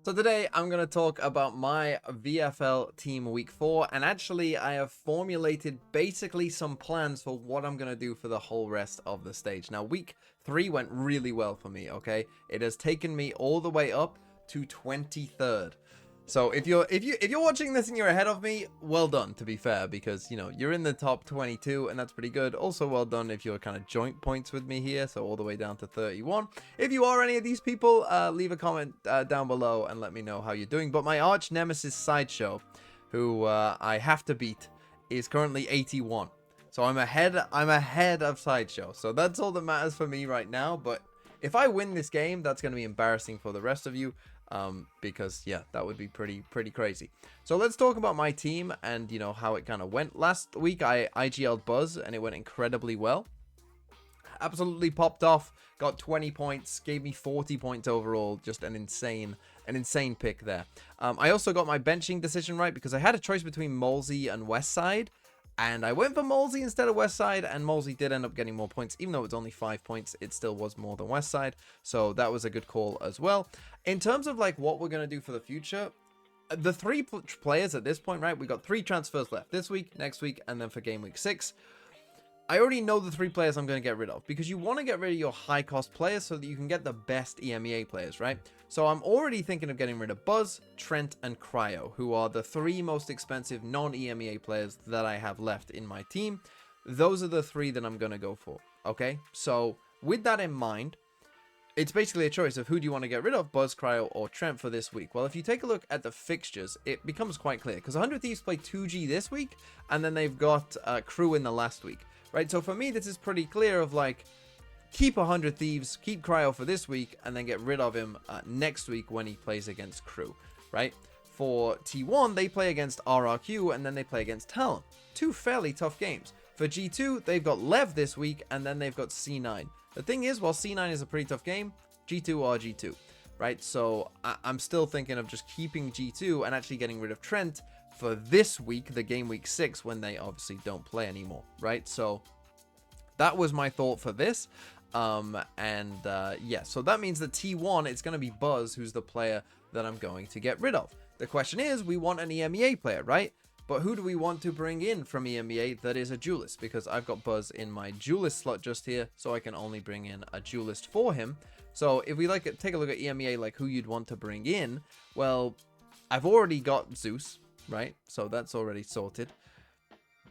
So today I'm going to talk about my VFL team week 4, and actually I have formulated basically some plans for what I'm going to do for the whole rest of the stage. Now week 3 went really well for me, okay? It has taken me all the way up to 23rd. So if you're watching this and you're ahead of me, well done, to be fair, because you're in the top 22 and that's pretty good. Also well done if you're kind of joint points with me here, so all the way down to 31. If you are any of these people, leave a comment down below and let me know how you're doing. But my arch nemesis Sideshow, who I have to beat, is currently 81. So I'm ahead of Sideshow. So that's all that matters for me right now. But if I win this game, that's going to be embarrassing for the rest of you. Because yeah, that would be pretty crazy. So let's talk about my team and how it kind of went. Last week I IGL'd Buzz and it went incredibly well. Absolutely popped off, got 20 points, gave me 40 points overall. Just an insane pick there. I also got my benching decision right because I had a choice between Molesey and Westside. And I went for Molesey instead of Westside, and Molesey did end up getting more points. Even though it's only 5 points, it still was more than Westside. So that was a good call as well. In terms of like what we're going to do for the future, the 3 players at this point, right? We got 3 transfers left this week, next week, and then for game week 6. I already know the 3 players I'm going to get rid of because you want to get rid of your high cost players so that you can get the best EMEA players, right? So I'm already thinking of getting rid of Buzz, Trent, and Cryo, who are the 3 most expensive non-EMEA players that I have left in my team. Those are the 3 that I'm going to go for, okay? So with that in mind, it's basically a choice of who do you want to get rid of, Buzz, Cryo, or Trent for this week. Well, if you take a look at the fixtures, it becomes quite clear because 100 Thieves play 2G this week, and then they've got Crew in the last week. Right, so for me, this is pretty clear of like, keep 100 Thieves, keep Cryo for this week, and then get rid of him next week when he plays against Crew, right? For T1, they play against RRQ, and then they play against Talon. 2 fairly tough games. For G2, they've got Lev this week, and then they've got C9. The thing is, while C9 is a pretty tough game, G2 are G2, right? So I'm still thinking of just keeping G2 and actually getting rid of Trent for this week, the game week 6, when they obviously don't play anymore, right? So that was my thought for this. Yeah, so that means that T1, it's going to be Buzz, who's the player that I'm going to get rid of. The question is, we want an EMEA player, right? But who do we want to bring in from EMEA that is a duelist? Because I've got Buzz in my duelist slot just here, so I can only bring in a duelist for him. So if we take a look at EMEA, like who you'd want to bring in, well, I've already got Zeus, right? So that's already sorted.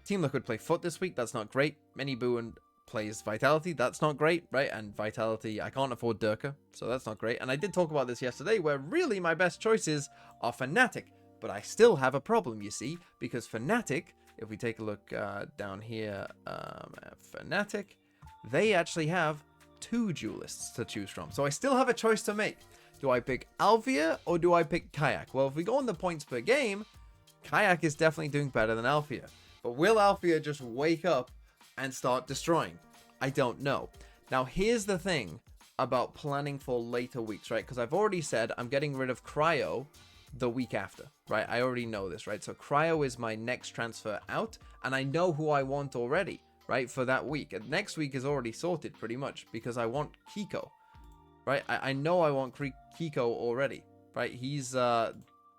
Team Liquid play Foot this week. That's not great. Mini Boo plays Vitality. That's not great, right? And Vitality, I can't afford Durka, so that's not great. And I did talk about this yesterday, where really my best choices are Fnatic. But I still have a problem, you see, because Fnatic, if we take a look down here at Fnatic, they actually have 2 duelists to choose from. So I still have a choice to make. Do I pick Althea or do I pick Kayak? Well, if we go on the points per game, Kayak is definitely doing better than Althea. But will Althea just wake up and start destroying? I don't know. Now, here's the thing about planning for later weeks, right? Because I've already said I'm getting rid of Cryo the week after, right? I already know this, right? So Cryo is my next transfer out, and I know who I want already, right? For that week. And next week is already sorted pretty much because I want Kiko, right? I know I want Kiko already, right? He's the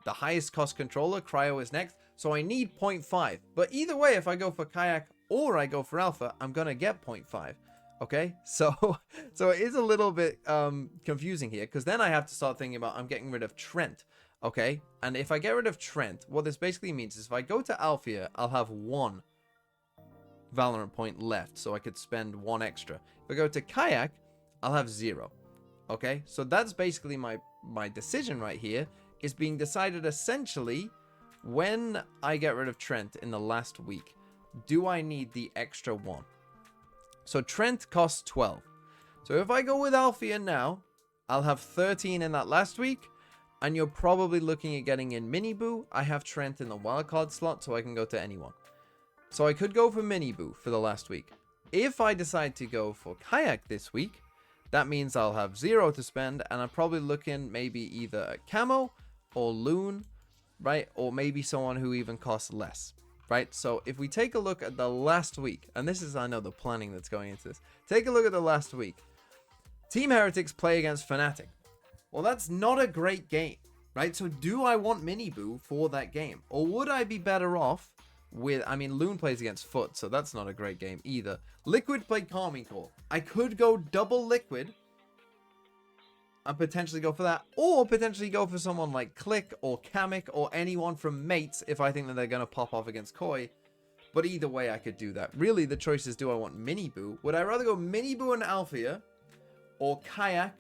highest cost controller. Cryo is next, so I need 0.5. But either way, if I go for Kayak or I go for Alpha, I'm gonna get 0.5. Okay, so it is a little bit confusing here because then I have to start thinking about I'm getting rid of Trent. Okay, and if I get rid of Trent, what this basically means is if I go to Althea, I'll have 1 Valorant point left, so I could spend 1 extra. If I go to Kayak, I'll have 0. Okay, so that's basically my decision right here, is being decided essentially when I get rid of Trent in the last week. Do I need the extra 1? So Trent costs 12. So if I go with Althea now, I'll have 13 in that last week. And you're probably looking at getting in Mini Boo. I have Trent in the wildcard slot, so I can go to anyone. So I could go for Mini Boo for the last week. If I decide to go for Kayak this week, that means I'll have 0 to spend, and I'm probably looking maybe either at Camo or Loon, right? Or maybe someone who even costs less, right? So if we take a look at the last week, and this is, I know, the planning that's going into this. Take a look at the last week. Team Heretics play against Fnatic. Well, that's not a great game, right? So do I want Miniboo for that game? Or would I be better off with, I mean, Loon plays against Foot, so that's not a great game either. Liquid played Calming Call. I could go double Liquid and potentially go for that, or potentially go for someone like Click or Kamek or anyone from Mates if I think that they're going to pop off against Koi. But either way, I could do that. Really, the choice is, do I want Miniboo? Would I rather go Miniboo and Althea, or Kayak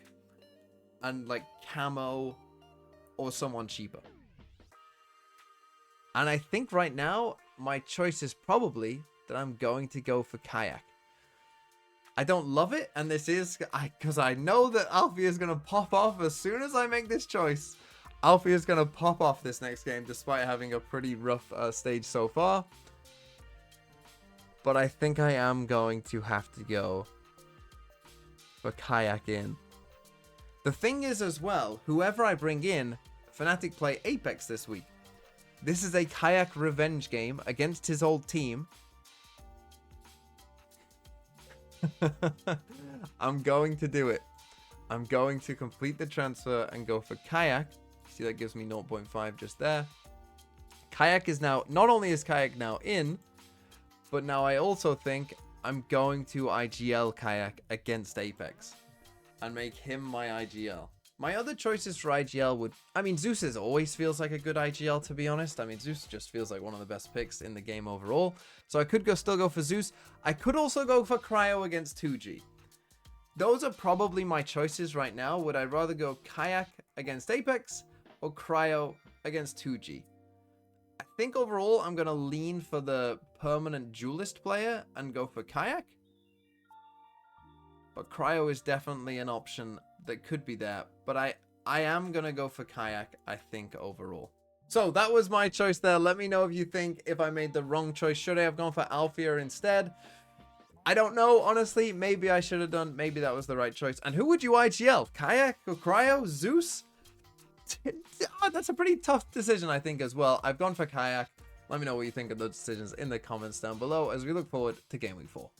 and like Camo, or someone cheaper? And I think right now, my choice is probably that I'm going to go for Kayak. I don't love it, and this is because I know that Althea is going to pop off as soon as I make this choice. Althea is going to pop off this next game, despite having a pretty rough stage so far. But I think I am going to have to go for Kayak in. The thing is as well, whoever I bring in, Fnatic play Apex this week. This is a Kayak revenge game against his old team. I'm going to do it. I'm going to complete the transfer and go for Kayak. See, that gives me 0.5 just there. Kayak is now, not only is Kayak now in, but now I also think I'm going to IGL Kayak against Apex and make him my IGL. My other choices for IGL would, I mean, Zeus always feels like a good IGL, to be honest. I mean, Zeus just feels like one of the best picks in the game overall. So I could still go for Zeus. I could also go for Cryo against 2G. Those are probably my choices right now. Would I rather go Kayak against Apex or Cryo against 2G? I think overall I'm going to lean for the permanent duelist player and go for Kayak. But Cryo is definitely an option that could be there. But I am going to go for Kayak, I think, overall. So that was my choice there. Let me know if you think if I made the wrong choice. Should I have gone for Althea instead? I don't know, honestly. Maybe I should have done. Maybe that was the right choice. And who would you IGL? Kayak or Cryo? Zeus? Oh, that's a pretty tough decision, I think, as well. I've gone for Kayak. Let me know what you think of those decisions in the comments down below as we look forward to Game Week 4.